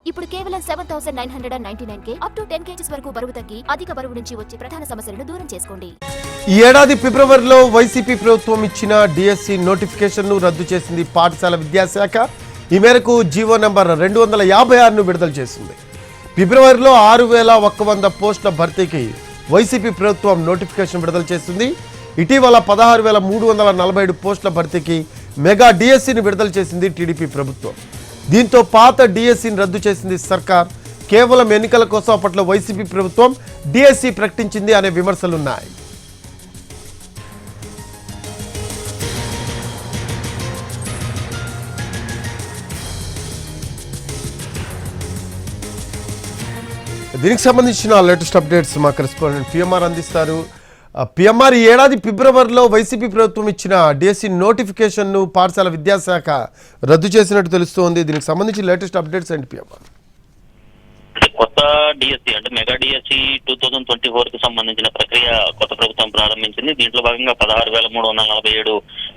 ఇప్పుడు కేవలం 7,999 up to 10 kgs వరకు బరువు తగ్గి అధిక బరువు నుంచి వచ్చే ప్రధాన సమస్యలను దూరం చేసుకోండి. ఈ ఏడాది ఫిబ్రవరిలో వైసీపీ ప్రభుత్వం ఇచ్చిన డిఎస్సి నోటిఫికేషన్ను రద్దు చేసింది పాఠశాల విద్యాశాఖ. ఈ మేరకు జీవో నంబర్ 256ను విడుదల చేసింది. ఫిబ్రవరిలో 6,100 పోస్టుల భర్తీకి వైసీపీ ప్రభుత్వం నోటిఫికేషన్ విడుదల చేసింది. ఇటీవల 16,347 పోస్టుల భర్తీకి మెగా డిఎస్సిని విడుదల చేసింది టీడీపీ ప్రభుత్వం. దీంతో పాత డిఎస్సిని రద్దు చేసింది సర్కార్. కేవలం ఎన్నికల కోసం అప్పట్లో వైసీపీ ప్రభుత్వం డిఎస్సి ప్రకటించింది అనే విమర్శలున్నాయి. దీనికి సంబంధించిన లేటెస్ట్ అప్డేట్స్ మా కరెస్పాండెంట్ పిఎంఆర్ అందిస్తారు. పిఎంఆర్, ఈ ఏడాది ఫిబ్రవరిలో వైసీపీ ప్రభుత్వం ఇచ్చిన డిఎస్సి నోటిఫికేషన్ను పాఠశాల విద్యాశాఖ రద్దు చేసినట్టు తెలుస్తోంది. దీనికి సంబంధించి లేటెస్ట్ అప్డేట్స్ ఏంటి పిఎంఆర్? కొత్త డిఎస్సి అంటే మెగా డిఎస్సి 2024 కి సంబంధించిన ప్రక్రియ కొత్త ప్రభుత్వం ప్రారంభించింది. దీంట్లో భాగంగా 16,347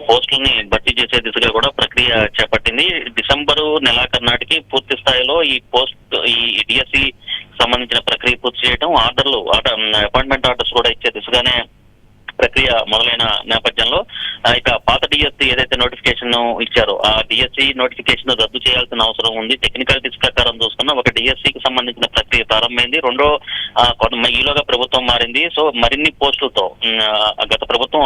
పోస్టులని భర్తీ చేసే దిశగా కూడా ప్రక్రియ చేపట్టింది. డిసెంబరు నెలాఖరు నాటికి పూర్తి స్థాయిలో ఈ డిఎస్సి సంబంధించిన ప్రక్రియ పూర్తి చేయడం, అపాయింట్మెంట్ ఆర్డర్స్ కూడా ఇచ్చే దిశగానే ప్రక్రియ మొదలైన నేపథ్యంలో ఇక పాత డిఎస్సి ఏదైతే నోటిఫికేషన్ ఇచ్చారో ఆ డిఎస్సి నోటిఫికేషన్ రద్దు చేయాల్సిన అవసరం ఉంది. టెక్నికాలిటీస్ ప్రకారం చూసుకున్న ఒక డిఎస్సికి సంబంధించిన ప్రక్రియ ప్రారంభమైంది. ఈలోగా ప్రభుత్వం మారింది. సో మరిన్ని పోస్టులతో గత ప్రభుత్వం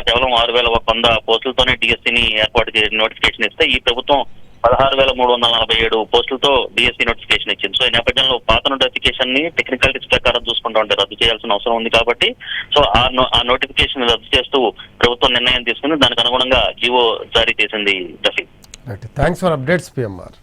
కేవలం 6,100 పోస్టులతోనే డిఎస్సిని ఏర్పాటు చేసి నోటిఫికేషన్ ఇస్తే ఈ ప్రభుత్వం 16,347 పోస్టులతో డిఎస్సి నోటిఫికేషన్ ఇచ్చింది. సో ఈ నేపథ్యంలో పాత నోటిఫికేషన్ ని టెక్నికాలిటీస్ ప్రకారం చూసుకుంటూ ఉంటే రద్దు చేయాల్సిన అవసరం ఉంది కాబట్టి సో ఆ నోటిఫికేషన్ రద్దు చేస్తూ ప్రభుత్వం నిర్ణయం తీసుకుంది. దానికి అనుగుణంగా జీవో జారీ చేసింది. Thanks for updates PMR.